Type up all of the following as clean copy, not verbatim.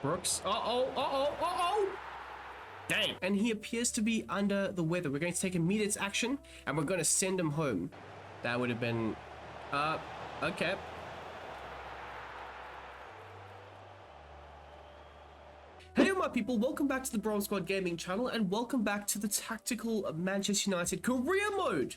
Brooks. Uh-oh. Dang. And he appears to be under the weather. We're going to take immediate action, and we're going to send him home. That would have been... okay. Hey my people, welcome back to the Brom Squad Gaming channel, and welcome back to the tactical Manchester United career mode.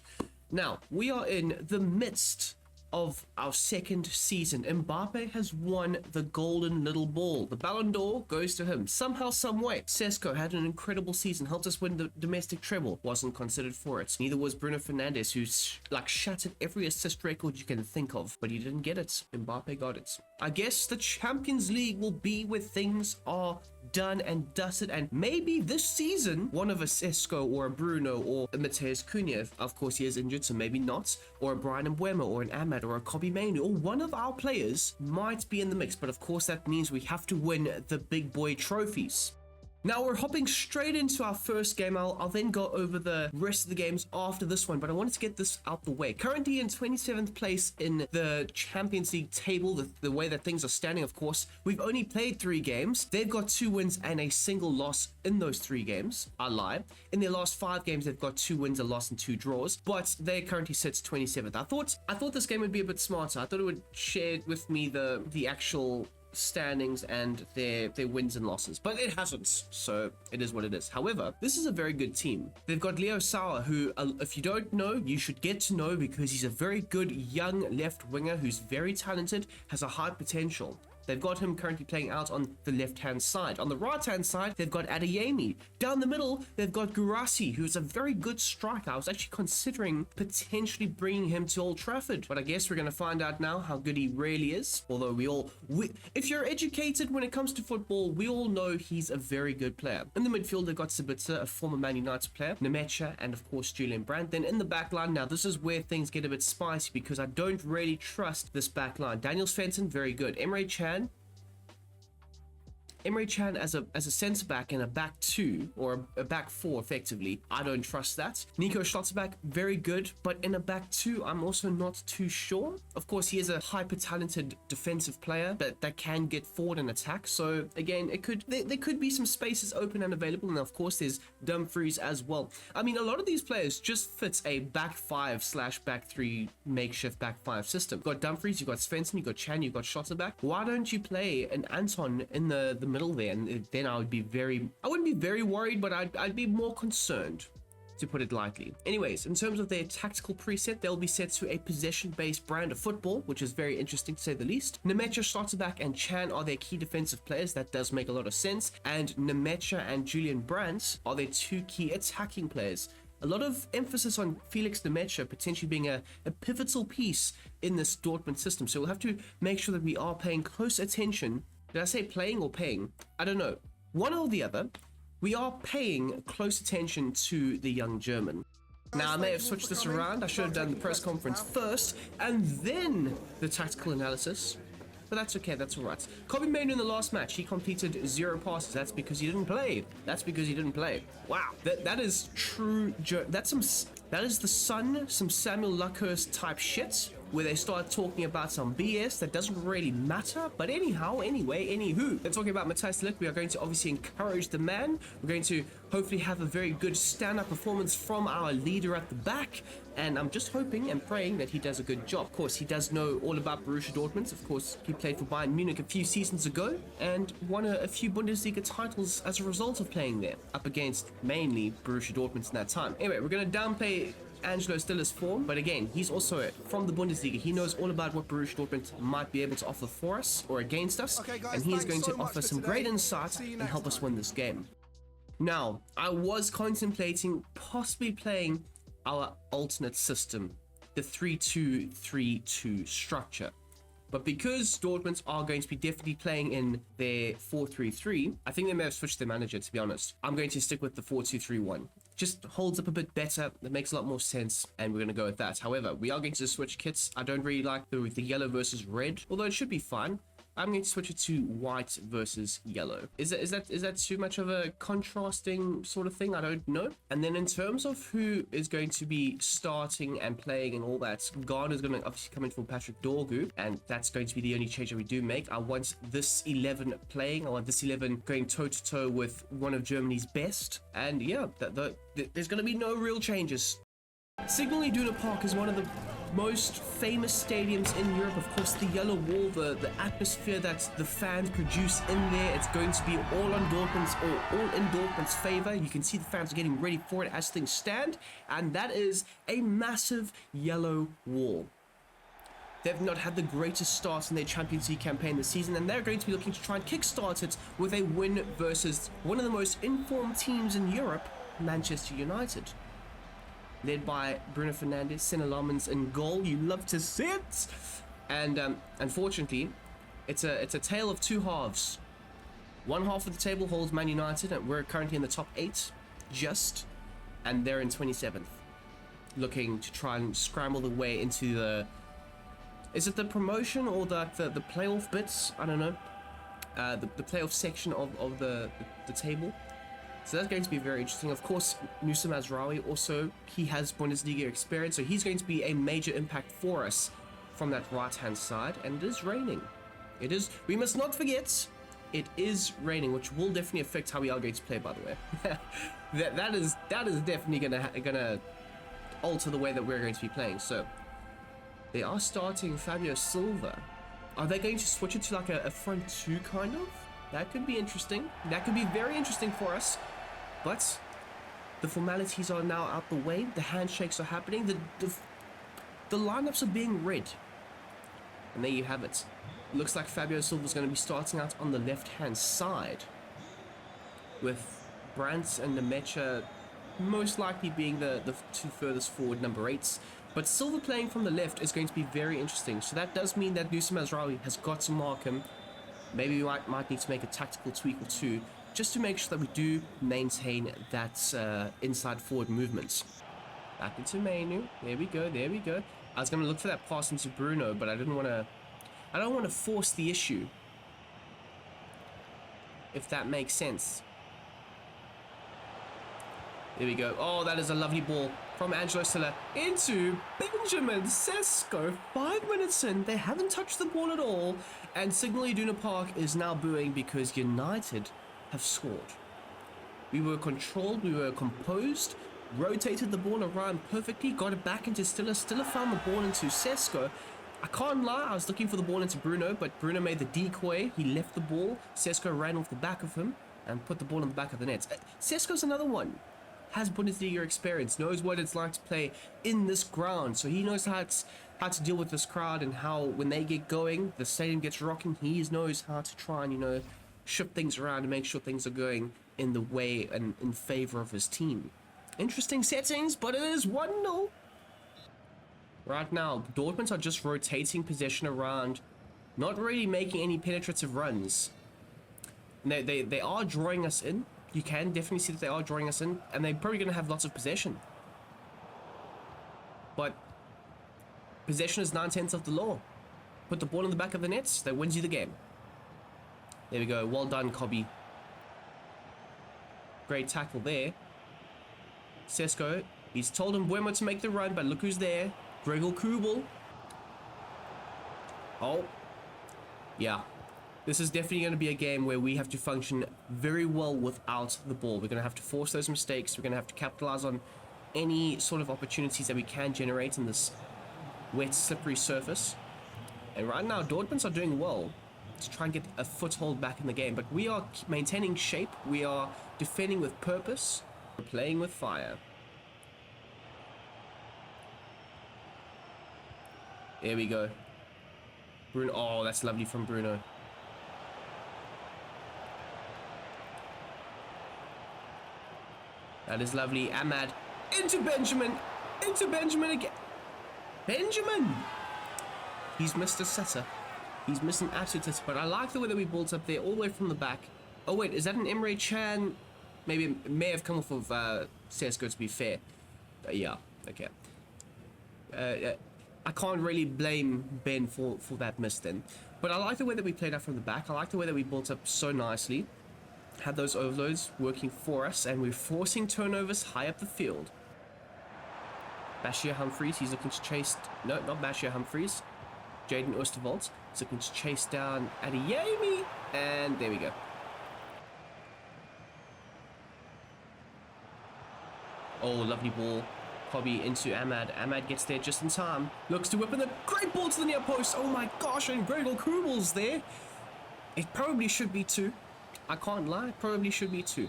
Now, we are in the midst of our second season. Mbappe has won the golden little ball. The Ballon d'Or goes to him. Somehow, someway. Sesko had an incredible season, helped us win the domestic treble. Wasn't considered for it. Neither was Bruno Fernandes, who's shattered every assist record you can think of, but he didn't get it. Mbappe got it. I guess the Champions League will be where things are done and dusted, and maybe this season one of a Sesko or a Bruno or a Matheus Cunha, of course he is injured so maybe not, or a Brian Mbeumo or an Ahmad or a Kobbie Mainoo, or one of our players might be in the mix, but of course that means we have to win the big boy trophies. Now we're hopping straight into our first game. I'll then go over the rest of the games after this one, but I wanted to get this out the way. Currently in 27th place in the Champions League table, the way that things are standing, of course. We've only played 3 games. They've got 2 wins and a single loss in those 3 games. I lie. In their last 5 games, they've got 2 wins, a loss, and 2 draws, but they currently sit 27th. I thought this game would be a bit smarter. I thought it would share with me the actual standings and their wins and losses, but it hasn't, so it is what it is. However, this is a very good team. They've got Leo Sauer, who if you don't know, you should get to know, because he's a very good young left winger who's very talented, has a high potential. They've got him currently playing out on the left-hand side. On the right-hand side, they've got Adeyemi. Down the middle, they've got Guirassy, who's a very good striker. I was actually considering potentially bringing him to Old Trafford, but I guess we're going to find out now how good he really is. Although if you're educated when it comes to football, we all know he's a very good player. In the midfield, they've got Sabitzer, a former Man United player, Nemecha, and of course Julian Brandt. Then in the back line, now this is where things get a bit spicy, because I don't really trust this back line. Daniel Svensson, very good. Emre Can as a centre back in a back 2 or a back 4 effectively, I don't trust that. Nico Schlotterbeck, very good, but in a back 2 I'm also not too sure. Of course he is a hyper talented defensive player that can get forward and attack, so again there could be some spaces open and available, and of course there's Dumfries as well. I mean, a lot of these players just fits a back 5/back 3 makeshift back 5 system. You've got Dumfries, you've got Svensson, you've got Chan, you've got Schlotterbeck. Why don't you play an Anton in the middle there, and then I wouldn't be very worried, but I'd be more concerned, to put it lightly. Anyways, in terms of their tactical preset, they'll be set to a possession-based brand of football, which is very interesting to say the least. Nemecha, Schlotterbeck, and Chan are their key defensive players. That does make a lot of sense. And Nemecha and Julian Brandt are their 2 key attacking players. A lot of emphasis on Felix Nemecha potentially being a pivotal piece in this Dortmund system. So we'll have to make sure that we are paying close attention. Did I say playing or paying? I don't know. One or the other. We are paying close attention to the young German. Now, I may have switched this around. I should have done the press conference first and then the tactical analysis. But that's okay, that's alright. Kobbie Mainoo in the last match, he completed 0 passes. That's because he didn't play. Wow. That is true. That is the some Samuel Luckhurst type shit, where they start talking about some BS that doesn't really matter. But anywho, they're talking about Matthijs de Ligt. We are going to obviously encourage the man. We're going to hopefully have a very good stand-up performance from our leader at the back. And I'm just hoping and praying that he does a good job. Of course, he does know all about Borussia Dortmund. Of course, he played for Bayern Munich a few seasons ago and won a few Bundesliga titles as a result of playing there, up against mainly Borussia Dortmund in that time. Anyway, we're going to downplay Angelo Stiller's form, but again, he's also from the Bundesliga. He knows all about what Borussia Dortmund might be able to offer for us or against us, okay, guys, and he's going to offer some great insight and help us win this game. Now, I was contemplating possibly playing our alternate system, the 3-2-3-2 structure. But because Dortmund are going to be definitely playing in their 4-3-3, I think they may have switched their manager, to be honest. I'm going to stick with the 4-2-3-1. Just holds up a bit better, it makes a lot more sense, and we're going to go with that. However, we are going to switch kits. I don't really like the yellow versus red, although it should be fine. I'm going to switch it to white versus yellow. Is that too much of a contrasting sort of thing? I don't know. And then in terms of who is going to be starting and playing and all that, Garner's going to obviously come in for Patrick Dorgu, and that's going to be the only change that we do make. I want this 11 playing. I want this 11 going toe-to-toe with one of Germany's best. And yeah, there's going to be no real changes. Signal Iduna Park is one of the most famous stadiums in Europe. Of course, the yellow wall, the atmosphere that the fans produce in there, it's going to be all in Dortmund's favor. You can see the fans are getting ready for it as things stand, and that is a massive yellow wall. They've not had the greatest start in their Champions League campaign this season, and they're going to be looking to try and kickstart it with a win versus one of the most informed teams in Europe, Manchester United. Led by Bruno Fernandes, Senna Lamens in goal. You love to see it. And unfortunately, it's a tale of two halves. One half of the table holds Man United, and we're currently in the top 8, just, and they're in 27th, looking to try and scramble the way into the. Is it the promotion or the playoff bits? I don't know. The playoff section of the table. So that's going to be very interesting. Of course, Nusum Azraoui also, he has Bundesliga experience, so he's going to be a major impact for us from that right-hand side. And it is raining. It is. We must not forget, it is raining, which will definitely affect how we are going to play. By the way, that is definitely gonna alter the way that we're going to be playing. So they are starting Fabio Silva. Are they going to switch it to like a front two kind of? That could be interesting. That could be very interesting for us. But the formalities are now out the way. The handshakes are happening. The lineups are being read. And there you have it. Looks like Fabio Silva is going to be starting out on the left-hand side, with Brandt and Nemecha most likely being the two furthest forward number 8s. But Silva playing from the left is going to be very interesting. So that does mean that Nusum Azraoui has got to mark him. Maybe we might need to make a tactical tweak or two, just to make sure that we do maintain that inside forward movement. Back into Menu. There we go. There we go. I was going to look for that pass into Bruno, but I didn't want to. I don't want to force the issue, if that makes sense. There we go. Oh, that is a lovely ball from Angelo Stiller into Benjamin Sesko. 5 minutes in, they haven't touched the ball at all, and Signal Iduna Park is now booing because United have scored. We were controlled, we were composed, rotated the ball around perfectly, got it back into Stiller. Stiller found the ball into Sesko. I can't lie, I was looking for the ball into Bruno, but Bruno made the decoy. He left the ball. Sesko ran off the back of him and put the ball in the back of the net. Sesko's another one. Has Bundesliga experience, knows what it's like to play in this ground, so he knows how to deal with this crowd, and how when they get going, the stadium gets rocking. He knows how to try and shift things around and make sure things are going in the way and in favor of his team. Interesting settings, but it is 1-0. Right now, Dortmund are just rotating possession around, not really making any penetrative runs. They are drawing us in. You can definitely see that they are drawing us in, and they're probably going to have lots of possession. But possession is 9/10 of the law. Put the ball in the back of the nets, that wins you the game. There we go. Well done, Cobby. Great tackle there. Sesko, he's told him Buemo to make the run, but look who's there. Gregor Kubel. Oh. Yeah. This is definitely going to be a game where we have to function very well without the ball. We're going to have to force those mistakes. We're going to have to capitalize on any sort of opportunities that we can generate in this wet, slippery surface. And right now, Dortmund are doing well to try and get a foothold back in the game. But we are maintaining shape. We are defending with purpose. We're playing with fire. There we go. Bruno. Oh, that's lovely from Bruno. That is lovely. Ahmad into Benjamin. Into Benjamin again. Benjamin! He's missed a setter. He's missed an absolute setter. But I like the way that we built up there all the way from the back. Oh, wait. Is that an Emre Can? Maybe it may have come off of Sesko, to be fair. Yeah. Okay. I can't really blame Ben for that miss then. But I like the way that we played out from the back. I like the way that we built up so nicely. Had those overloads working for us, and we're forcing turnovers high up the field. Bashir Humphreys, he's looking to chase... No, not Bashir Humphreys. Jaden Oosterwoldt is looking to chase down Adeyemi. And there we go. Oh, lovely ball. Hobby into Ahmad. Ahmad gets there just in time. Looks to whip in the great ball to the near post. Oh my gosh, and Gregor Kugel's there. It probably should be 2. I can't lie, it probably should be 2.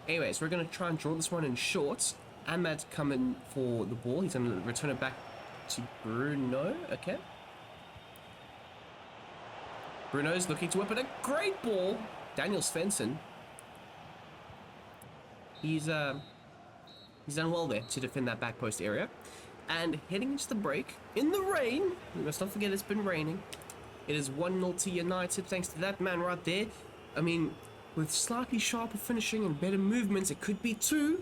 Anyways, we're going to try and draw this one in short. Ahmad coming for the ball. He's going to return it back to Bruno. Okay. Bruno's looking to whip in a great ball. Daniel Svensson. He's done well there to defend that back post area. And heading into the break in the rain. We must not forget it's been raining. It is 1-0 to United thanks to that man right there. I mean, with slightly sharper finishing and better movements, it could be 2.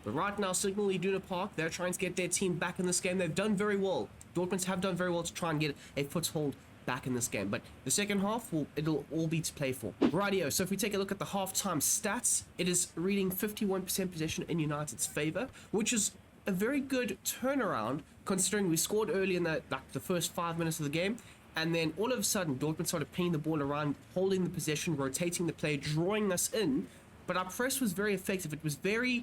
But right now, Signal Iduna Park, they're trying to get their team back in this game. They've done very well. Dortmund have done very well to try and get a foothold back in this game. But the second half, it'll all be to play for. Rightio, so if we take a look at the halftime stats, it is reading 51% possession in United's favor, which is a very good turnaround considering we scored early in the first 5 minutes of the game. And then all of a sudden, Dortmund started pinning the ball around, holding the possession, rotating the play, drawing us in. But our press was very effective. It was very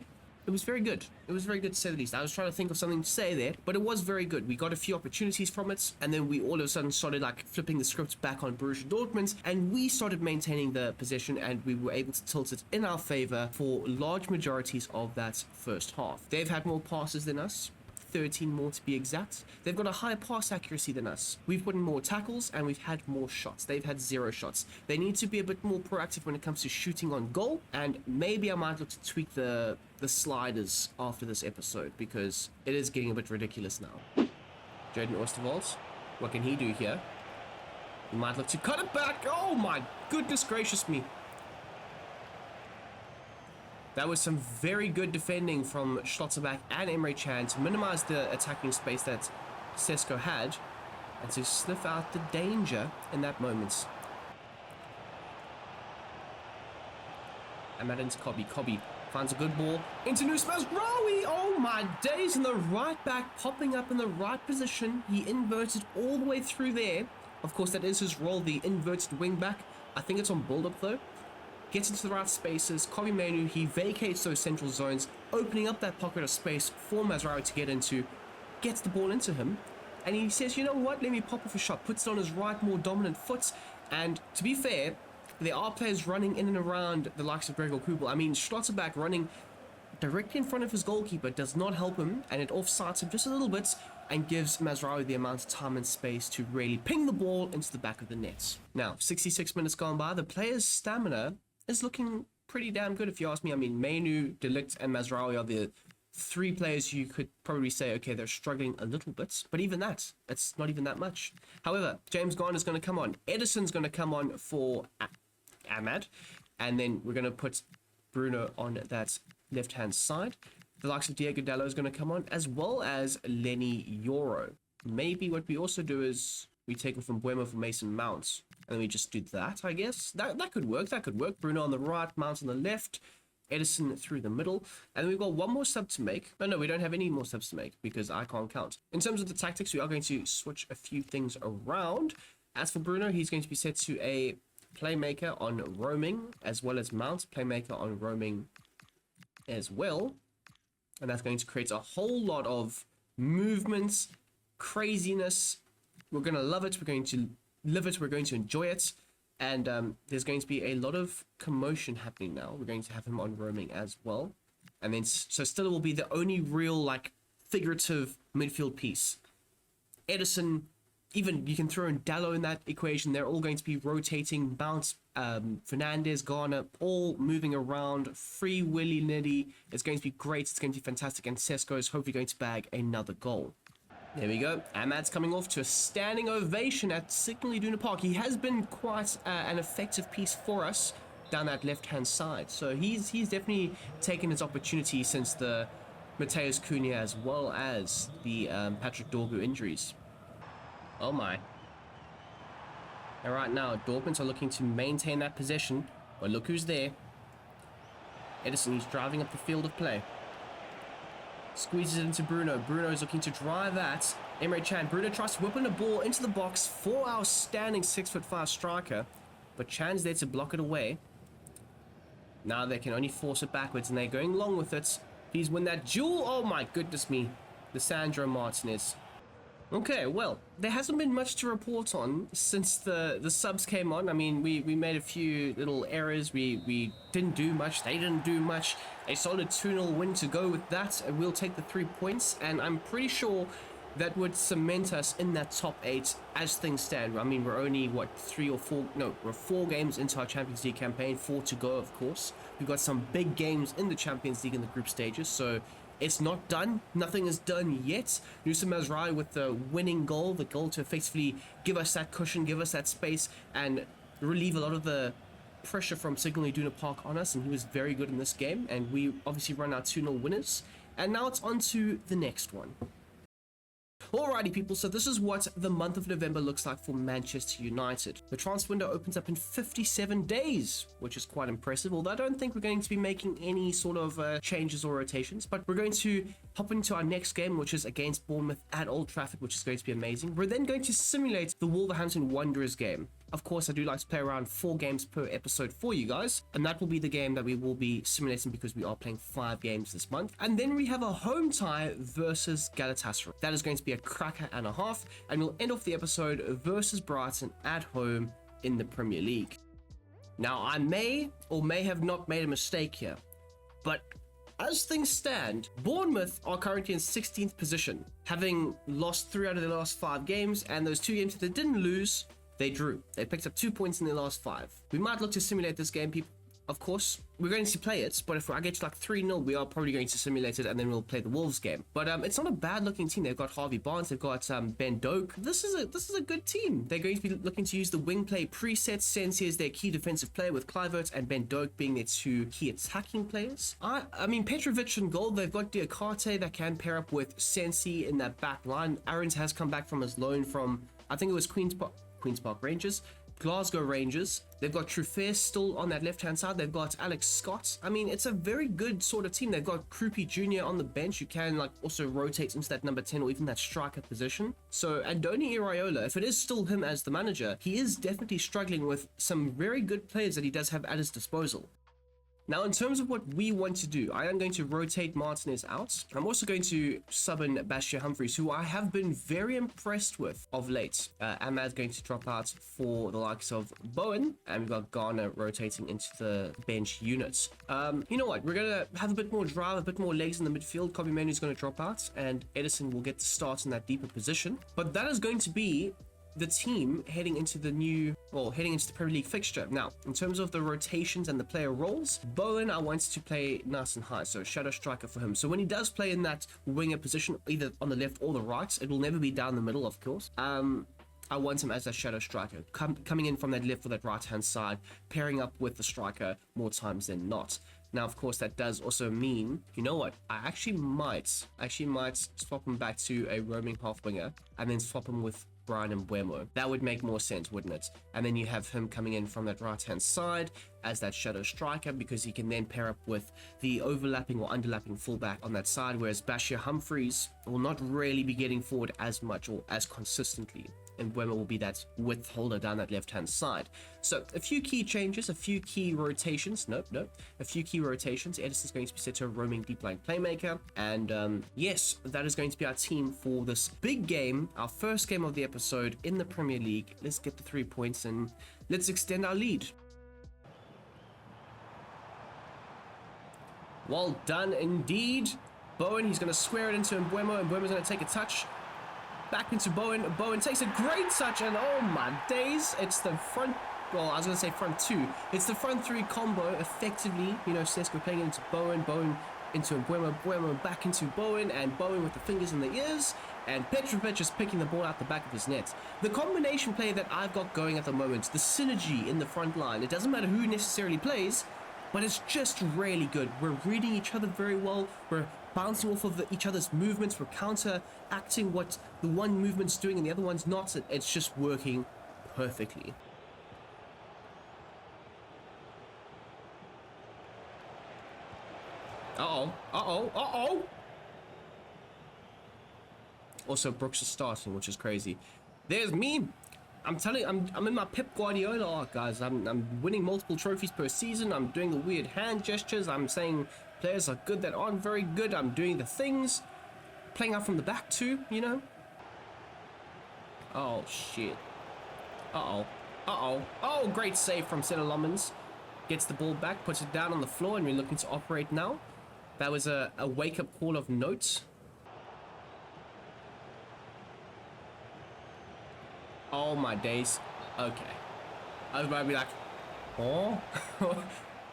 good. It was very good to say the least. I was trying to think of something to say there, but it was very good. We got a few opportunities from it, and then we all of a sudden started like flipping the script back on Borussia Dortmund, and we started maintaining the possession, and we were able to tilt it in our favor for large majorities of that first half. They've had more passes than us. 13 more to be exact. They've got a higher pass accuracy than us. We've put in more tackles and we've had more shots. They've had 0 shots. They need to be a bit more proactive when it comes to shooting on goal, and maybe I might look to tweak the sliders after this episode because it is getting a bit ridiculous now. Jaden Oosterwoldt, what can he do here? We might look to cut it back. Oh my goodness gracious me. That was some very good defending from Schlotterbeck and Emre Can to minimize the attacking space that Sesko had and to sniff out the danger in that moment. Ahmad into Kobe. Kobe finds a good ball into Nusmas Rawi. Oh my days, in the right back, popping up in the right position. He inverted all the way through there. Of course, that is his role, the inverted wing back. I think it's on build-up though. Gets into the right spaces. Kobe Mainu, he vacates those central zones, opening up that pocket of space for Mazraoui to get into. Gets the ball into him, and he says, you know what, let me pop off a shot. Puts it on his right, more dominant foot. And to be fair, there are players running in and around the likes of Gregor Kugel. I mean, Schlotterbeck running directly in front of his goalkeeper does not help him, and it offsides him just a little bit and gives Mazraoui the amount of time and space to really ping the ball into the back of the net. Now, 66 minutes gone by, the player's stamina is looking pretty damn good if you ask me. I mean, Mainu, De Ligt and Mazraoui are the 3 players you could probably say, okay, they're struggling a little bit, but even that, it's not even that much. However, James Garner's going to come on. Edison's going to come on for Ahmad, and then we're going to put Bruno on that left-hand side. The likes of Diego Dallo is going to come on, as well as Lenny Yoro. Maybe what we also do is we take him from Bournemouth for Mason Mount, and we just do that, I guess. That could work, that could work. Bruno on the right, Mount on the left, Edison through the middle, and we've got one more sub to make. No, we don't have any more subs to make because I can't count. In terms of the tactics, we are going to switch a few things around. As for Bruno, he's going to be set to a playmaker on roaming, as well as Mount, playmaker on roaming as well. And that's going to create a whole lot of movements, craziness. We're going to love it. We're going to live it. We're going to enjoy it. And there's going to be a lot of commotion happening now. We're going to have him on roaming as well. And then, so Stiller will be the only real, like, figurative midfield piece. Edison, even you can throw in Dallo in that equation. They're all going to be rotating, bounce, Fernandez, Garner, all moving around, free willy-nilly. It's going to be great. It's going to be fantastic. And Sesko is hopefully going to bag another goal. There we go. Ahmad's coming off to a standing ovation at Signal Iduna Park. He has been quite an effective piece for us down that left-hand side. So he's definitely taken his opportunity since the Mateus Cunha as well as the Patrick Dorgu injuries. Oh my. And right now, Dortmund are looking to maintain that possession. But look who's there. Edison, he's driving up the field of play. Squeezes it into Bruno. Bruno's looking to drive that. Emre Can. Bruno tries to whip in the ball into the box for our standing 6'5" striker. But Chan's there to block it away. Now they can only force it backwards, and they're going long with it. Please win that duel. Oh my goodness me. Lisandro Martinez. Okay, well, there hasn't been much to report on since the subs came on. I mean, we made a few little errors. We didn't do much. They didn't do much. A solid 2-0 win to go with that. And we'll take the 3 points. And I'm pretty sure that would cement us in that top 8 as things stand. I mean, we're only, what, 4 games into our Champions League campaign. 4 to go, of course. We've got some big games in the Champions League in the group stages. So it's not done. Nothing is done yet. Nusum Mazraoui with the winning goal. The goal to effectively give us that cushion, give us that space, and relieve a lot of the pressure from Signal Iduna Park on us. And he was very good in this game. And we obviously run our 2-0 winners. And now it's on to the next one. Alrighty people, so this is what the month of November looks like for Manchester United. The transfer window opens up in 57 days, which is quite impressive, although I don't think we're going to be making any sort of changes or rotations, but we're going to hop into our next game, which is against Bournemouth at Old Trafford, which is going to be amazing. We're then going to simulate the Wolverhampton Wanderers game. Of course, I do like to play around 4 games per episode for you guys, and that will be the game that we will be simulating because we are playing 5 games this month. And then we have a home tie versus Galatasaray. That is going to be a cracker and a half, and we'll end off the episode versus Brighton at home in the Premier League. Now, I may or may have not made a mistake here, but as things stand, Bournemouth are currently in 16th position, having lost 3 out of their last 5 games, and those 2 games that they didn't lose, they drew. They picked up 2 points in their last 5. We might look to simulate this game, people. Of course, we're going to play it, but if I get to like 3-0, we are probably going to simulate it, and then we'll play the Wolves game. But it's not a bad looking team. They've got Harvey Barnes, they've got Ben Doak. This is a good team. They're going to be looking to use the wing play presets. Sensi is their key defensive player, with Kluivert and Ben Doak being their 2 key attacking players. I mean, Petrovic in goal. They've got Diakate that can pair up with Sensi in that back line. Aarons has come back from his loan from, I think it was Queen's Park Rangers. Glasgow Rangers. They've got Truffert still on that left-hand side. They've got Alex Scott. I mean, it's a very good sort of team. They've got Krupi Jr. on the bench. You can like also rotate into that number 10 or even that striker position. So Andoni Iraola, if it is still him as the manager, he is definitely struggling with some very good players that he does have at his disposal. Now, in terms of what we want to do, I am going to rotate Martinez out. I'm also going to sub in Bashir Humphreys, who I have been very impressed with of late. Ahmad's going to drop out for the likes of Bowen, and we've got Garner rotating into the bench units. You know what? We're going to have a bit more drive, a bit more legs in the midfield. Kobe Manu's going to drop out, and Edison will get the start in that deeper position. But that is going to be the team heading into the Premier League fixture. Now, in terms of the rotations and the player roles, Bowen, I want to play nice and high, so shadow striker for him. So when he does play in that winger position, either on the left or the right, it will never be down the middle, of course. I want him as a shadow striker, coming in from that left or that right-hand side, pairing up with the striker more times than not. Now, of course, that does also mean, you know what, I actually might swap him back to a roaming half winger and then swap him with Brian and Mbeumo. That would make more sense, wouldn't it? And then you have him coming in from that right-hand side as that shadow striker, because he can then pair up with the overlapping or underlapping fullback on that side, whereas Bashir Humphreys will not really be getting forward as much or as consistently, and Mbeumo will be that width holder down that left-hand side. So a few key changes, a few key rotations. A few key rotations. Edison's going to be set to a roaming deep line playmaker, and yes, that is going to be our team for this big game, our first game of the episode in the Premier League. Let's get the 3 points and let's extend our lead. Well done indeed. Bowen, he's going to square it into Mbeumo. Mbeumo's going to take a touch. Back into Bowen. Bowen takes a great touch, and oh my days, it's the front, well, I was going to say front 2. It's the front 3 combo, effectively. You know, Sesko playing it into Bowen, Bowen into Mbeumo, Mbeumo back into Bowen, and Bowen with the fingers in the ears, and Petrovic is picking the ball out the back of his net. The combination play that I've got going at the moment, the synergy in the front line, it doesn't matter who necessarily plays, but it's just really good. We're reading each other very well. We're bouncing off of each other's movements. We're counteracting what the one movement's doing and the other one's not. It's just working perfectly. Uh-oh. Uh-oh. Uh-oh. Also, Brooks is starting, which is crazy. There's me. I'm telling you, I'm in my Pep Guardiola arc, guys. I'm winning multiple trophies per season. I'm doing the weird hand gestures. I'm saying players are good that aren't very good. I'm doing the things. Playing out from the back too, you know? Oh, shit. Uh-oh. Uh-oh. Oh, great save from Cinnamons. Gets the ball back, puts it down on the floor, and we're looking to operate now. That was a wake-up call of note. Oh my days. Okay. I was about to be like, oh?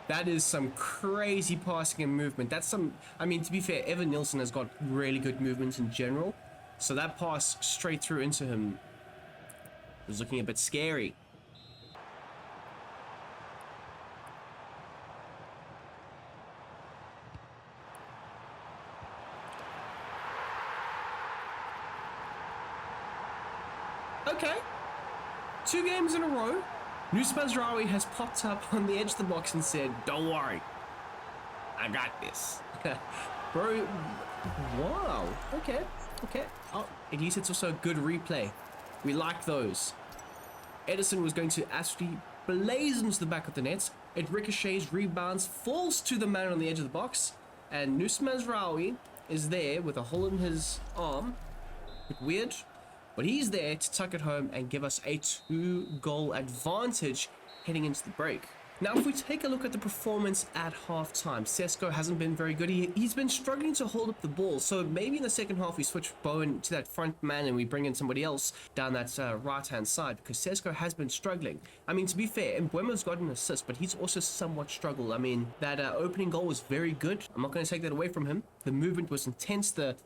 That is some crazy passing and movement. That's some, I mean, to be fair, Evan Nielsen has got really good movements in general. So that pass straight through into him was looking a bit scary. Okay. 2 games in a row. Mazraoui has popped up on the edge of the box and said, don't worry. I got this. Bro, wow. Okay. Okay. Oh, at least it's also a good replay. We like those. Edison was going to actually blaze into the back of the net. It ricochets, rebounds, falls to the man on the edge of the box. And Mazraoui is there with a hole in his arm. A bit weird. But he's there to tuck it home and give us a 2-goal advantage heading into the break. Now, if we take a look at the performance at halftime, Sesko hasn't been very good. He's been struggling to hold up the ball. So maybe in the second half, we switch Bowen to that front man and we bring in somebody else down that right-hand side because Sesko has been struggling. I mean, to be fair, Mbuemo's got an assist, but he's also somewhat struggled. I mean, that opening goal was very good. I'm not going to take that away from him. The movement was intense. The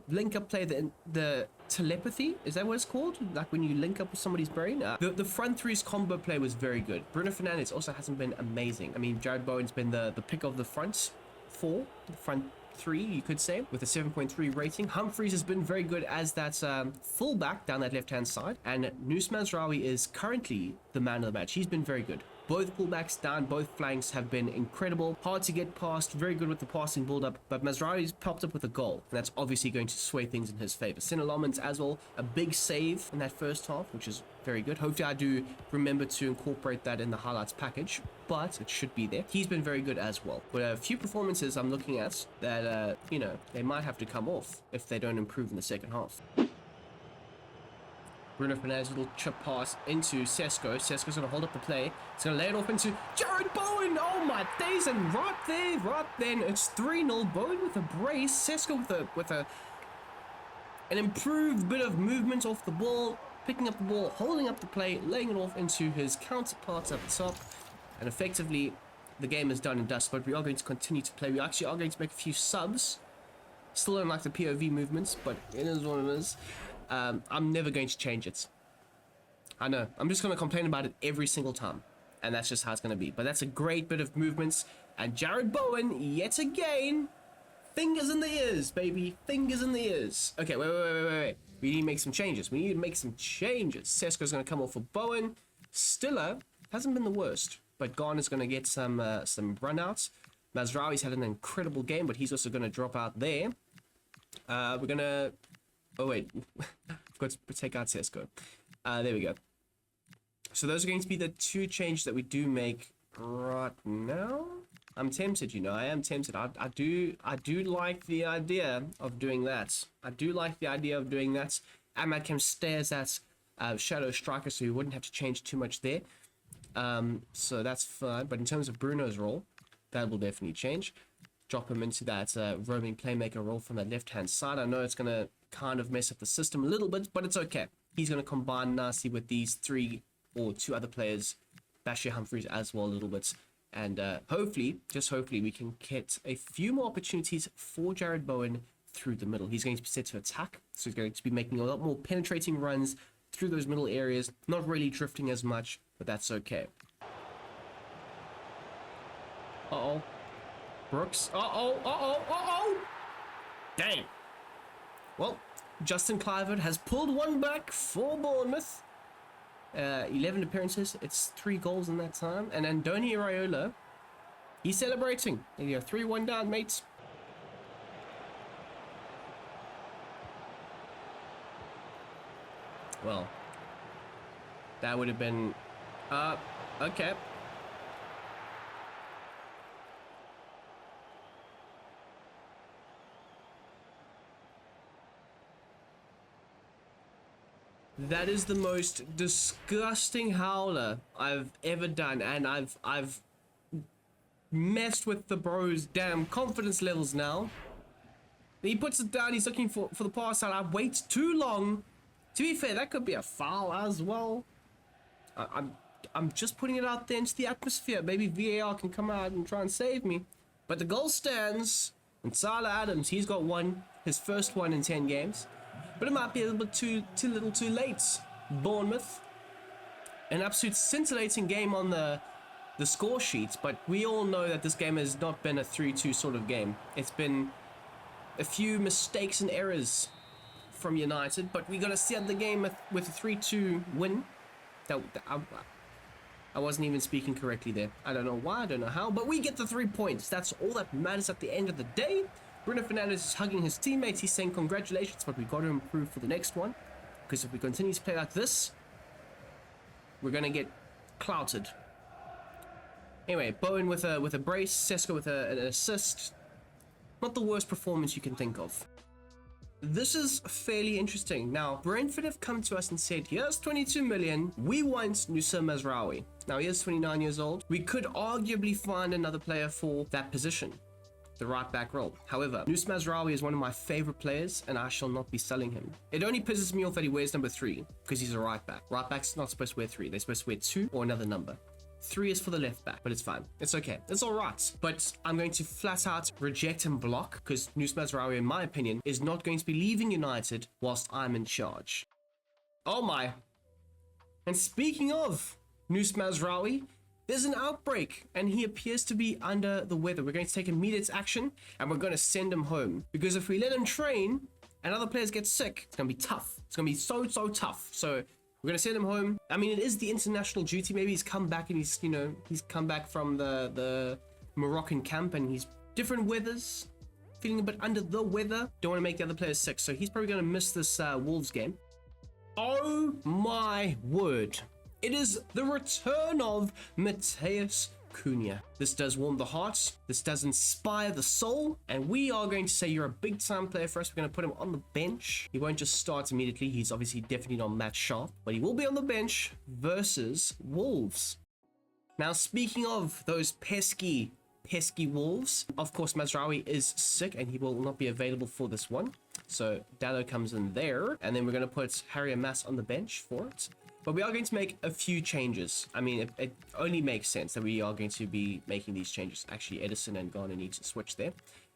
link-up play, the telepathy, is that what it's called? Like when you link up with somebody's brain? The front three's combo play was very good. Bruno Fernandes also hasn't been amazing. I mean, Jared Bowen's been the pick of the front four, the front three, you could say, with a 7.3 rating. Humphreys has been very good as that fullback down that left-hand side. And Mazraoui is currently the man of the match. He's been very good. Both pullbacks down, both flanks have been incredible. Hard to get past, very good with the passing build-up, but Mazraoui's popped up with a goal, and that's obviously going to sway things in his favor. Cinnamons as well, a big save in that first half, which is very good. Hopefully I do remember to incorporate that in the highlights package, but it should be there. He's been very good as well. But a few performances I'm looking at that, you know, they might have to come off if they don't improve in the second half. Bruno Fernandes' little chip pass into Sesko. Sesko's going to hold up the play. He's going to lay it off into Jared Bowen. Oh my days. And right then, it's 3-0. Bowen with a brace. Sesko with an improved bit of movement off the ball. Picking up the ball, holding up the play, laying it off into his counterparts up top. And effectively, the game is done and dust. But we are going to continue to play. We actually are going to make a few subs. Still don't like the POV movements, but it is what it is. I'm never going to change it. I know. I'm just going to complain about it every single time. And that's just how it's going to be. But that's a great bit of movements. And Jared Bowen, yet again, fingers in the ears, baby. Fingers in the ears. Okay, wait. We need to make some changes. Sesko's going to come off for Bowen. Stiller hasn't been the worst. But Garner's going to get some runouts. Mazraoui's had an incredible game, but he's also going to drop out there. We're going to... Oh, wait. Forgot to take out Sesko. There we go. So those are going to be the 2 changes that we do make right now. I'm tempted, you know. I am tempted. I do like the idea of doing that. Ahmad can stay as that shadow striker, so he wouldn't have to change too much there. So that's fine. But in terms of Bruno's role, that will definitely change. Drop him into that roaming playmaker role from that left-hand side. I know it's going to kind of mess up the system a little bit, but it's okay. He's going to combine nicely with these 3 or 2 other players, Bashir Humphreys as well a little bit. And hopefully, just hopefully, we can get a few more opportunities for Jared Bowen through the middle. He's going to be set to attack, so he's going to be making a lot more penetrating runs through those middle areas, not really drifting as much, but that's okay. Uh-oh. Brooks. Uh-oh. Dang. Well, Justin Kluivert has pulled one back for Bournemouth. 11 appearances. It's 3 goals in that time. And Andoni Iraola, he's celebrating. There you go. 3-1 down, mates. Well, that would have been... okay. That is the most disgusting howler I've ever done, and I've messed with the bro's damn confidence levels now. He puts it down, he's looking for the pass out. I wait too long. To be fair, that could be a foul as well. I'm just putting it out there into the atmosphere. Maybe VAR can come out and try and save me. But the goal stands, and Tyler Adams, he's got one, his first one in 10 games. But it might be a little bit too little too late. Bournemouth, an absolute scintillating game on the score sheet, but we all know that this game has not been a 3-2 sort of game. It's been a few mistakes and errors from United, but we're going to set the game with a 3-2 win. I wasn't even speaking correctly there. I don't know why, I don't know how, but we get the 3 points. That's all that matters at the end of the day. Bruno Fernandes is hugging his teammates. He's saying congratulations, but we've got to improve for the next one. Because if we continue to play like this, we're going to get clouted. Anyway, Bowen with a brace, Sesko with an assist. Not the worst performance you can think of. This is fairly interesting. Now, Brentford have come to us and said, here's 22 million. We want Nusa Mazraoui. Now, he is 29 years old. We could arguably find another player for that position, the right back role. However, Nusa Mazraoui is one of my favorite players, and I shall not be selling him. It only pisses me off that he wears number 3, because he's a right back. Right back's not supposed to wear 3. They're supposed to wear 2 or another number. 3 is for the left back, but it's fine. It's okay. It's all right. But I'm going to flat out reject and block, because Nusa Mazraoui, in my opinion, is not going to be leaving United whilst I'm in charge. Oh my. And speaking of Nusa Mazraoui, there's an outbreak, and he appears to be under the weather. We're going to take immediate action, and we're going to send him home. Because if we let him train, and other players get sick, it's going to be tough. It's going to be so tough. So we're going to send him home. I mean, it is the international duty. Maybe he's come back, and he's come back from the Moroccan camp, and he's different weathers, feeling a bit under the weather. Don't want to make the other players sick, so he's probably going to miss this Wolves game. Oh my word. It is the return of Matheus Cunha. This does warm the heart. This does inspire the soul. And we are going to say you're a big time player for us. We're going to put him on the bench. He won't just start immediately. He's obviously definitely not match sharp, but he will be on the bench versus Wolves. Now, speaking of those pesky Wolves, of course, Mazraoui is sick and he will not be available for this one. So Dallo comes in there, and then we're going to put Harry Mass on the bench for it. But we are going to make a few changes. I mean, it only makes sense that we are going to be making these changes. Actually, Edison and Garner need to switch there.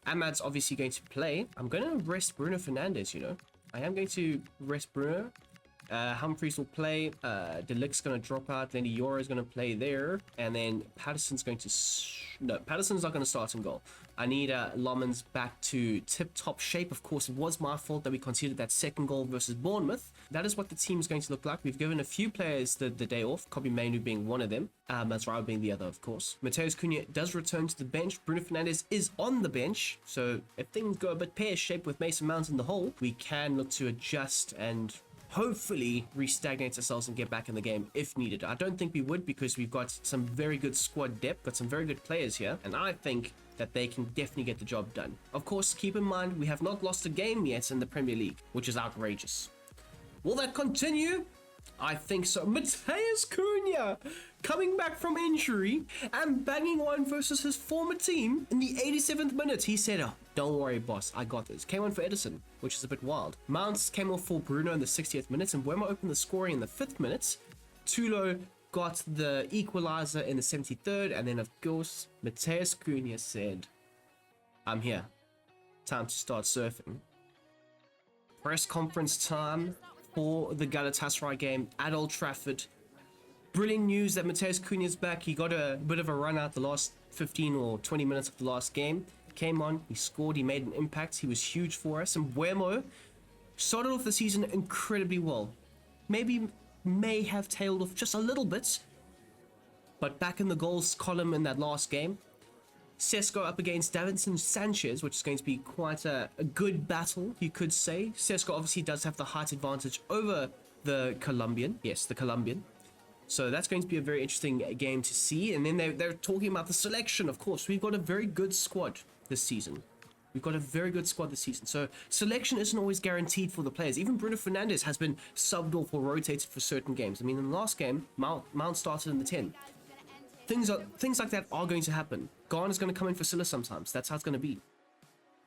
Ahmad's obviously going to play. I'm going to rest Bruno Fernandes, you know. I am going to rest Bruno. Humphreys will play. De Ligt's going to drop out. Lenny Yora is going to play there. And then Patterson's going to... No, Patterson's not going to start in goal. I need Lomans back to tip-top shape. Of course, it was my fault that we conceded that second goal versus Bournemouth. That is what the team's going to look like. We've given a few players the day off. Kobe Mainu being one of them. Mazraoui being the other, of course. Matheus Cunha does return to the bench. Bruno Fernandes is on the bench. So if things go a bit pear-shaped with Mason Mount in the hole, we can look to adjust and hopefully re-stagnate ourselves and get back in the game if needed. I don't think we would, because we've got some very good squad depth, got some very good players here, and I think that they can definitely get the job done. Of course, keep in mind, we have not lost a game yet in the Premier League, which is outrageous. Will that continue? I think so. Matheus Cunha coming back from injury and banging one versus his former team in the 87th minute. He said, oh, don't worry, boss, I got this. Came on for Edison, which is a bit wild. Mounts came off for Bruno in the 60th minute, and Buemo opened the scoring in the 5th minute. Tulo got the equalizer in the 73rd, and then, of course, Matheus Cunha said, I'm here. Time to start surfing. Press conference time for the Galatasaray game at Old Trafford. Brilliant news that Matheus Cunha is back. He got a bit of a run out the last 15 or 20 minutes of the last game. Came on, he scored, he made an impact. He was huge for us. And Buemo started off the season incredibly well. Maybe may have tailed off just a little bit, but back in the goals column in that last game. Sesko up against Davinson Sanchez, which is going to be quite a good battle, you could say. Sesko obviously does have the height advantage over the Colombian. Yes, the Colombian. So that's going to be a very interesting game to see. And then they're talking about the selection. Of course, we've got a very good squad this season. We've got a very good squad this season. So selection isn't always guaranteed for the players. Even Bruno Fernandes has been subbed off or rotated for certain games. I mean, in the last game, Mount started in the 10. Things like that are going to happen. Garner's going to come in for Silla sometimes. That's how it's going to be.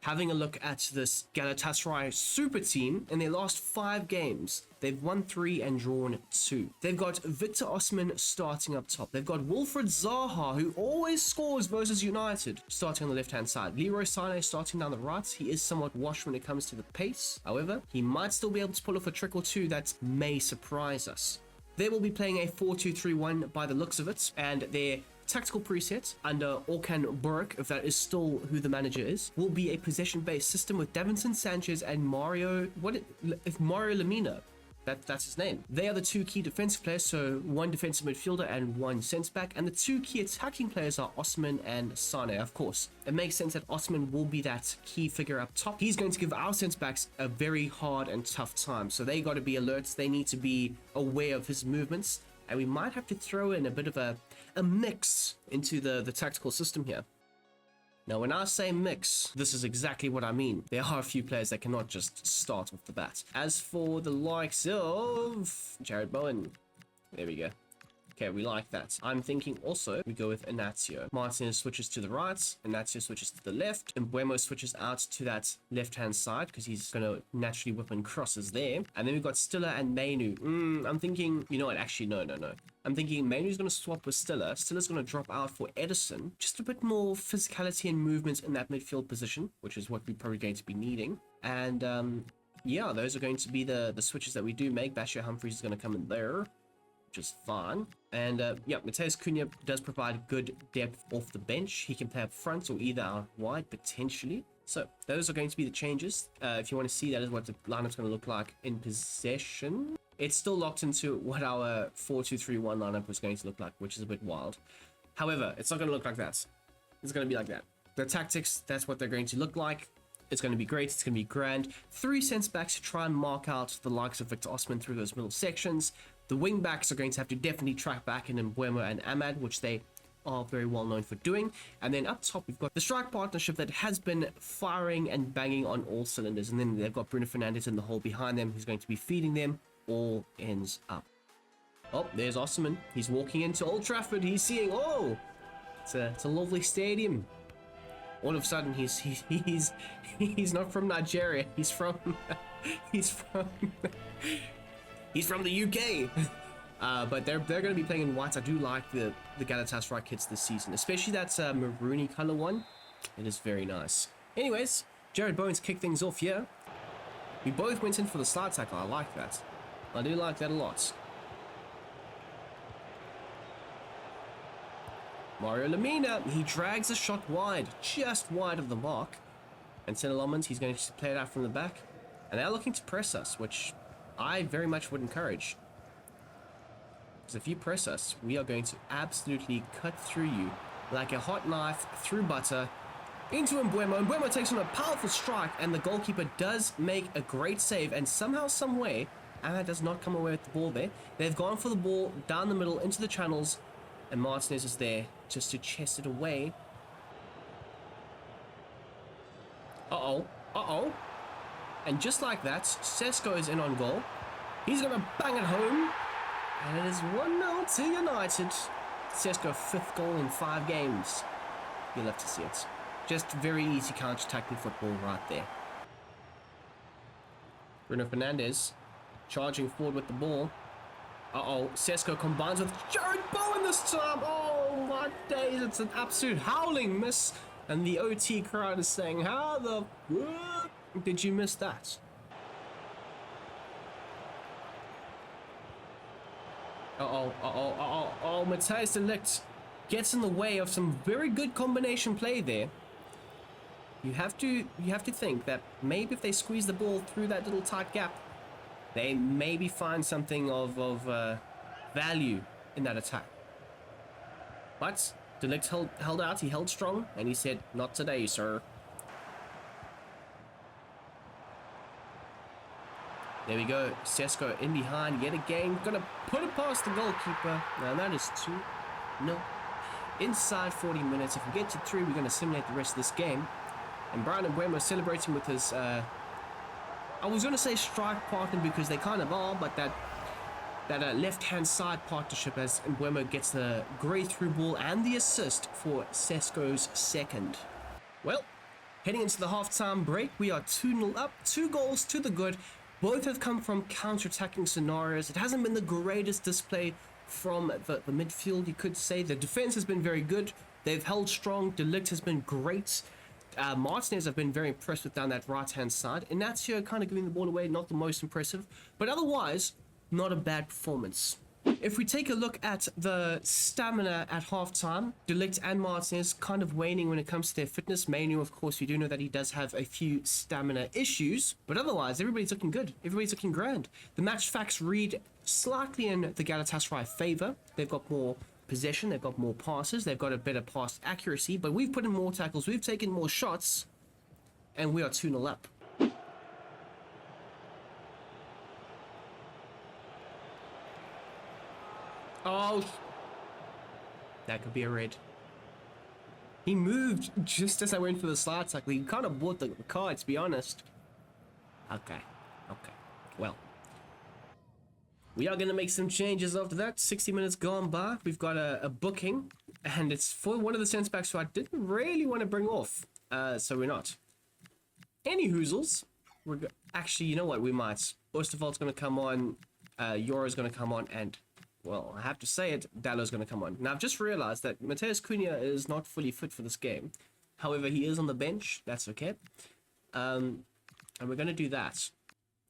Having a look at this Galatasaray super team, in their last 5 games, they've won 3 and drawn 2. They've got Victor Osimhen starting up top. They've got Wilfried Zaha, who always scores versus United, starting on the left-hand side. Leroy Sané starting down the right. He is somewhat washed when it comes to the pace. However, he might still be able to pull off a trick or two that may surprise us. They will be playing a 4-2-3-1 by the looks of it, and their tactical preset under Orkan Burke, if that is still who the manager is, will be a possession-based system with Davinson Sanchez and Mario Lemina. That's his name. They are the 2 key defensive players, so 1 defensive midfielder and 1 centre-back, and the 2 key attacking players are Osimhen and Sané. Of course, it makes sense that Osimhen will be that key figure up top. He's going to give our centre-backs a very hard and tough time, so they got to be alert. They need to be aware of his movements, and we might have to throw in a bit of a mix into the tactical system here. Now, when I say mix, this is exactly what I mean. There are a few players that cannot just start off the bat. As for the likes of Jared Bowen, there we go. Okay, we like that. I'm thinking also we go with Inacio. Martinez switches to the right, Inacio switches to the left, and Buemo switches out to that left-hand side because he's going to naturally whip and crosses there. And then we've got Stiller and Mainu. I'm thinking, you know what, actually, no. I'm thinking Mainu's going to swap with Stiller. Stiller's going to drop out for Edison. Just a bit more physicality and movement in that midfield position, which is what we're probably going to be needing. And yeah, those are going to be the switches that we do make. Bashir Humphries is going to come in there, which is fine. And yeah, Mateus Cunha does provide good depth off the bench. He can play up front or either out wide potentially. So those are going to be the changes. If you want to see, that is what the lineup's going to look like in possession. It's still locked into what our 4-2-3-1 lineup was going to look like, which is a bit wild. However, it's not going to look like that. It's going to be like that. The tactics, that's what they're going to look like. It's going to be great. It's going to be grand. 3 centre-backs to try and mark out the likes of Victor Osimhen through those middle sections. The wing-backs are going to have to definitely track back in Buemo and Ahmad, which they are very well known for doing. And then up top, we've got the strike partnership that has been firing and banging on all cylinders. And then they've got Bruno Fernandes in the hole behind them, who's going to be feeding them. All ends up. Oh, there's Osimhen. He's walking into Old Trafford. He's seeing, oh, it's a lovely stadium. All of a sudden, he's not from Nigeria. He's from the UK. But they're going to be playing in white. I do like the Galatasaray kits this season, especially that maroony color one. It is very nice. Anyways, Jared Bowen's kicked things off here. We both went in for the slide tackle. I like that. I do like that a lot. Mario Lemina, he drags a shot wide, just wide of the mark. And Senelomans, he's going to play it out from the back. And they're looking to press us, which I very much would encourage. Because if you press us, we are going to absolutely cut through you like a hot knife through butter into Mbuemo. Mbuemo takes on a powerful strike, and the goalkeeper does make a great save. And somehow, some way, Ahmad does not come away with the ball there. They've gone for the ball down the middle into the channels, and Martinez is there just to chest it away. Uh-oh. And just like that, Sesko is in on goal. He's going to bang it home. And it is 1-0 to United. Sesko, 5th goal in 5 games. You'll have to see it. Just very easy counter-attacking football right there. Bruno Fernandes charging forward with the ball. Uh-oh, Sesko combines with Jared Bowen this time. Oh my days, it's an absolute howling miss. And the OT crowd is saying, how the fuck did you miss that? Oh, Matthijs de Ligt gets in the way of some very good combination play there. You have to think that maybe if they squeeze the ball through that little tight gap, they maybe find something of value in that attack. But de Ligt held out, he held strong, and he said, not today, sir. There we go. Sesko in behind yet again. Gonna put it past the goalkeeper. Now that is 2. No. Inside 40 minutes. If we get to 3, we're going to simulate the rest of this game. And Brian and Brom are celebrating with his... I was going to say strike partner because they kind of are, but that left-hand side partnership as Mbeumo gets the great through ball and the assist for Sesko's second. Well, heading into the half-time break, we are 2-0 up, 2 goals to the good. Both have come from counter-attacking scenarios. It hasn't been the greatest display from the midfield, you could say. The defense has been very good. They've held strong. De Ligt has been great. Martinez have been very impressed with down that right-hand side. Inacio kind of giving the ball away, not the most impressive. But otherwise, not a bad performance. If we take a look at the stamina at halftime, De Ligt and Martinez kind of waning when it comes to their fitness. Manu, of course, we do know that he does have a few stamina issues, but otherwise, everybody's looking good. Everybody's looking grand. The match facts read slightly in the Galatasaray favor. They've got more possession, they've got more passes, they've got a better pass accuracy, but we've put in more tackles, we've taken more shots, and we are 2-0 up. Oh, that could be a red. He moved just as I went for the slide tackle. He kind of bought the card, to be honest. Okay. Well, we are going to make some changes after that. 60 minutes gone by. We've got a booking, and it's for one of the centre backs who I didn't really want to bring off. So we're not. Any hoozles. Actually, you know what? We might. Oosterwold's going to come on. Euro's going to come on, and... well, I have to say it, Dalot's going to come on. Now, I've just realized that Mateus Cunha is not fully fit for this game. However, he is on the bench. That's okay. And we're going to do that.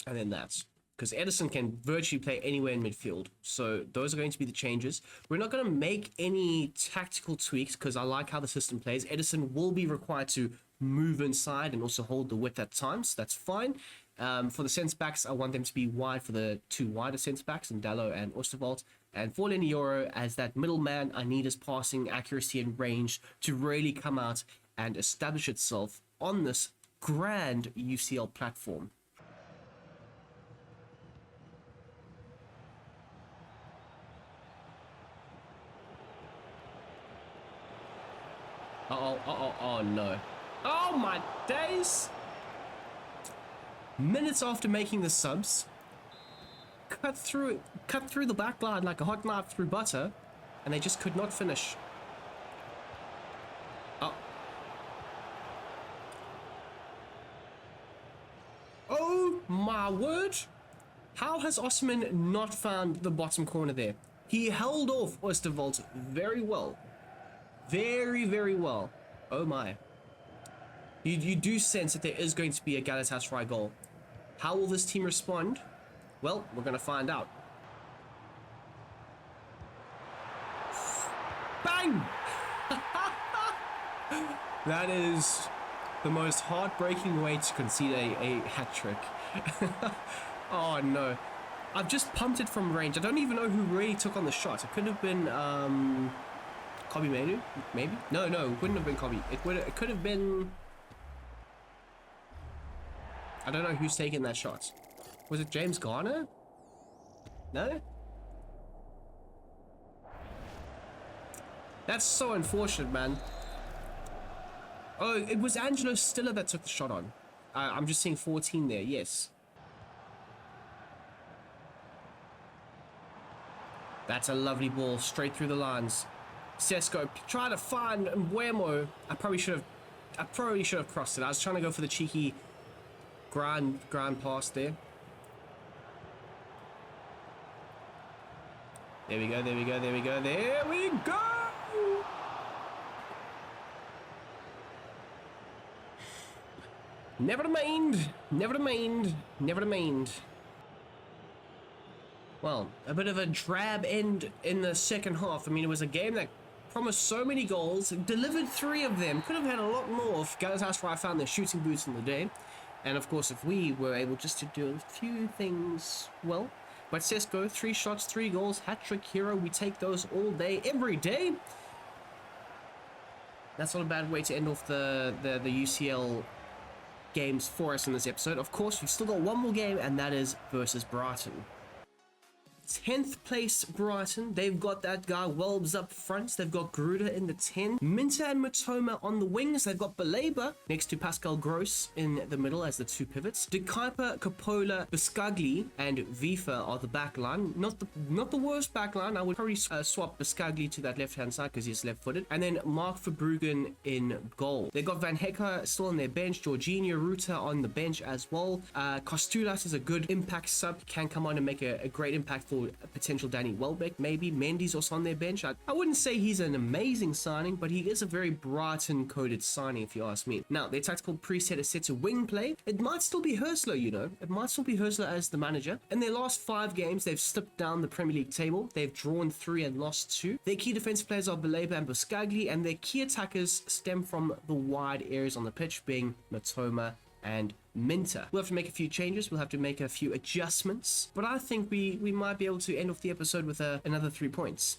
And then that. Because Edison can virtually play anywhere in midfield. So those are going to be the changes. We're not going to make any tactical tweaks because I like how the system plays. Edison will be required to move inside and also hold the width at times. That's fine. For the centre backs, I want them to be wide for the 2 wider centre backs, and Dalot and Oosterwold. And for Lenny Euro, as that middleman, I need his passing accuracy and range to really come out and establish itself on this grand UCL platform. Oh no. Oh my days! Minutes after making the subs, cut through the back line like a hot knife through butter, and they just could not finish. Oh my word! How has Osman not found the bottom corner there? He held off Oosterwold very well. Very, very well. Oh my. You do sense that there is going to be a Galatasaray goal. How will this team respond? Well, we're going to find out. Bang! That is the most heartbreaking way to concede a hat-trick. Oh no. I've just pumped it from range. I don't even know who really took on the shot. It could have been Kobe Manu, maybe? No, it wouldn't have been Kobe. It could have been... I don't know who's taking that shot. Was it James Garner? No? That's so unfortunate, man. Oh, it was Angelo Stiller that took the shot on. I'm just seeing 14 there, yes. That's a lovely ball, straight through the lines. Sesko trying to find Mbeumo. I probably should have crossed it. I was trying to go for the cheeky grand pass there. There we go. Never mind. Well, a bit of a drab end in the second half. I mean, it was a game that promised so many goals, delivered 3 of them. Could have had a lot more if Galatasaray found their shooting boots in the day. And of course, if we were able just to do a few things well. But Sesko, 3 shots, 3 goals, hat-trick hero. We take those all day, every day. That's not a bad way to end off the UCL games for us in this episode. Of course, we've still got one more game, and that is versus Brighton. 10th place Brighton. They've got that guy Welbs up front. They've got Gruder in the 10. Minter and Matoma on the wings. They've got Baleba next to Pascal Gross in the middle as the two pivots. De Kuyper, Coppola, Biscagli, and Vifa are the back line. Not the worst back line. I would probably swap Biscagli to that left-hand side because he's left-footed. And then Mark Verbruggen in goal. They've got Van Hecker still on their bench. Jorginho Ruta on the bench as well. Kostulas is a good impact sub. Can come on and make a great impact for a potential Danny Welbeck, maybe. Mendy's also on their bench. I wouldn't say he's an amazing signing, but he is a very Brighton-coded signing, if you ask me. Now, their tactical preset is set to wing play. It might still be Hörsler, you know. It might still be Hörsler as the manager. In their last 5 games, they've slipped down the Premier League table. They've drawn 3 and lost 2. Their key defensive players are Baleba and Buscagli, and their key attackers stem from the wide areas on the pitch, being Matoma and Minter. We'll have to make a few changes. We'll have to make a few adjustments. But I think we might be able to end off the episode with another 3 points.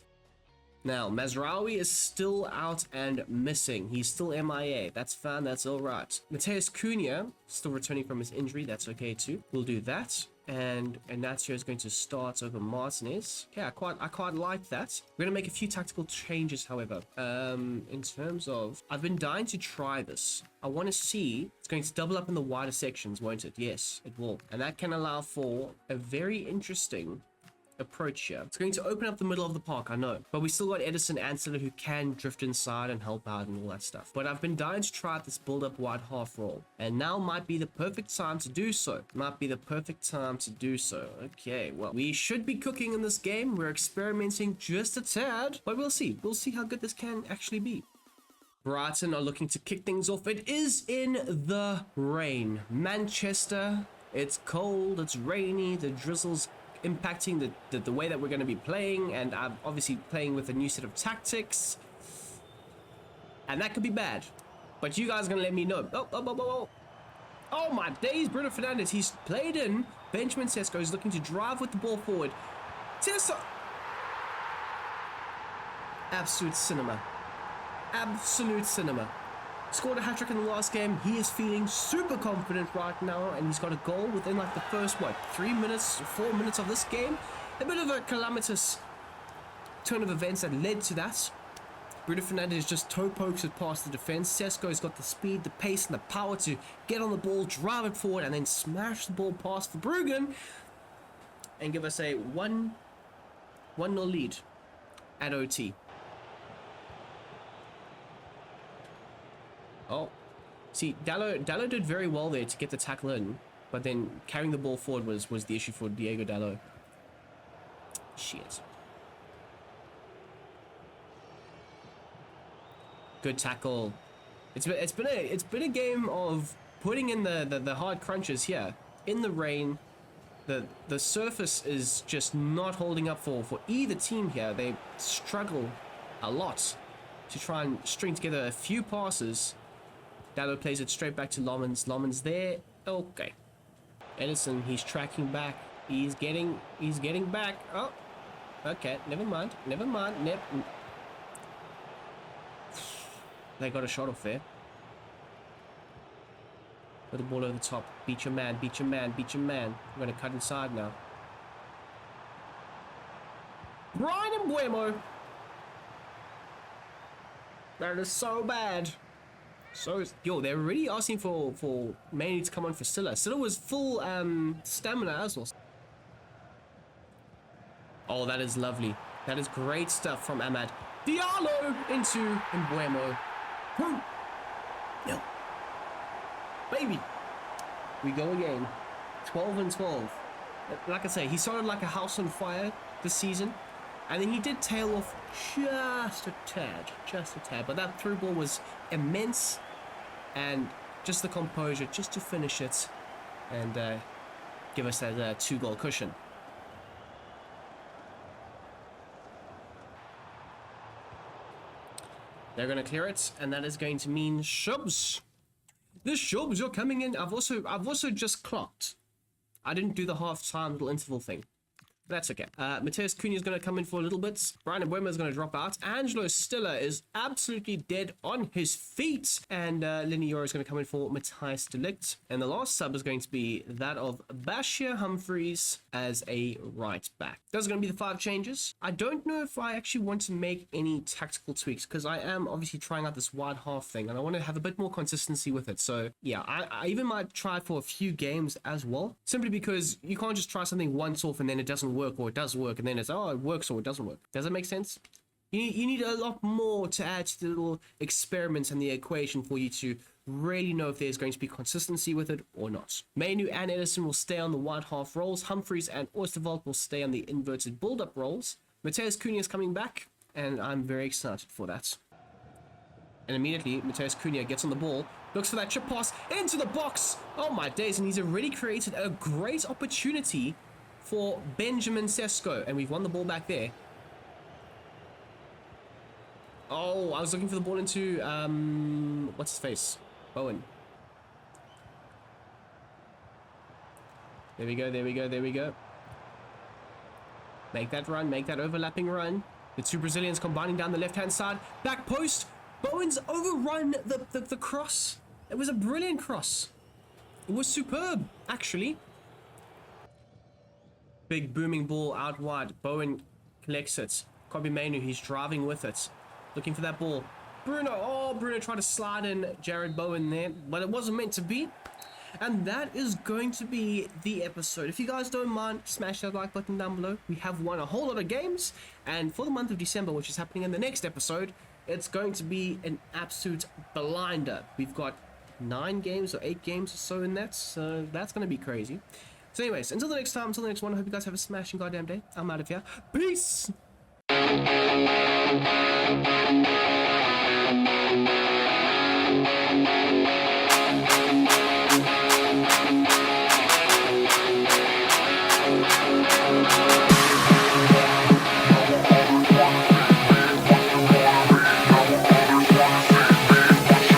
Now, Mazraoui is still out and missing. He's still MIA. That's fine. That's all right. Mateus Cunha, still returning from his injury. That's okay too. We'll do that. And Ignacio is going to start over Martinez. Okay, I quite like that. We're going to make a few tactical changes, however. In terms of... I've been dying to try this. I want to see... It's going to double up in the wider sections, won't it? Yes, it will. And that can allow for a very interesting approach here. It's going to open up the middle of the park, I know, but we still got Edison Ansela who can drift inside and help out and all that stuff. But I've been dying to try out this build-up wide half roll, and now might be the perfect time to do so. Okay, well, we should be cooking in this game. We're experimenting just a tad, but we'll see how good this can actually be. Brighton are looking to kick things off. It is in the rain. Manchester, it's cold, it's rainy, the drizzle's impacting the way that we're going to be playing, and I'm obviously playing with a new set of tactics, and that could be bad, but you guys are going to let me know. Oh my days, Bruno Fernandes, he's played in. Benjamin Sesko is looking to drive with the ball forward. Sesko, absolute cinema. Scored a hat-trick in the last game. He is feeling super confident right now, and he's got a goal within like the first, 3 minutes, 4 minutes of this game. A bit of a calamitous turn of events that led to that. Bruno Fernandes just toe pokes it past the defense. Sesko's got the speed, the pace, and the power to get on the ball, drive it forward, and then smash the ball past Verbruggen and give us a 1-0 lead at OT. Oh, see, Dalot did very well there to get the tackle in, but then carrying the ball forward was the issue for Diego Dalot. Shit. Good tackle. It's been a game of putting in the hard crunches here in the rain. The surface is just not holding up for either team here. They struggle a lot to try and string together a few passes. Dalot plays it straight back to Lomans. Lomans there. Okay. Edison, he's tracking back. He's getting back. Oh. Okay. Never mind. They got a shot off there. Put the ball over the top. Beat your man. We're going to cut inside now. Brian Mbeumo. That is so bad. Yo, they're already asking for Manny to come on for Silla. Silla was full stamina as well. Oh, that is lovely. That is great stuff from Ahmad Diallo into Mbeumo. Boom. No. Baby. We go again. 12 and 12. Like I say, he started like a house on fire this season. And then he did tail off just a tad. But that through ball was immense. And just the composure, just to finish it. And give us that 2-goal cushion. They're going to clear it. And that is going to mean Shubs. The Shubs are coming in. I've also just clocked. I didn't do the half-time little interval thing. That's okay. Mateus Cunha is going to come in for a little bit. Brian Mbeumo is going to drop out. Angelo Stiller is absolutely dead on his feet. And Lenny Yoro is going to come in for Matthias de Ligt. And the last sub is going to be that of Bashir Humphreys as a right back. Those are going to be the 5 changes. I don't know if I actually want to make any tactical tweaks because I am obviously trying out this wide half thing and I want to have a bit more consistency with it. So yeah, I even might try it for a few games as well. Simply because you can't just try something once off and then it doesn't work, or it does work and then it's, oh, it works or it doesn't work. Does that make sense? You need a lot more to add to the little experiments and the equation for you to really know if there's going to be consistency with it or not. Mainu and Edison will stay on the wide half roles. Humphreys and Oosterwolde will stay on the inverted build-up roles. Mateus Cunha is coming back and I'm very excited for that. And immediately Mateus Cunha gets on the ball, looks for that chip pass into the box. Oh my days, and he's already created a great opportunity for Benjamin Sesko, and we've won the ball back there. Oh, I was looking for the ball into, what's his face? Bowen. There we go, there we go, there we go. Make that run, make that overlapping run. The two Brazilians combining down the left-hand side. Back post. Bowen's overrun the cross. It was a brilliant cross. It was superb, actually. Big booming ball out wide. Bowen collects it. Kobe Mainu, he's driving with it. Looking for that ball. Bruno. Oh, Bruno tried to slide in Jared Bowen there, but it wasn't meant to be. And that is going to be the episode. If you guys don't mind, smash that like button down below. We have won a whole lot of games. And for the month of December, which is happening in the next episode, it's going to be an absolute blinder. We've got 9 games or 8 games or so in that. So that's going to be crazy. So anyways, until the next time, until the next one, I hope you guys have a smashing goddamn day. I'm out of here. Peace!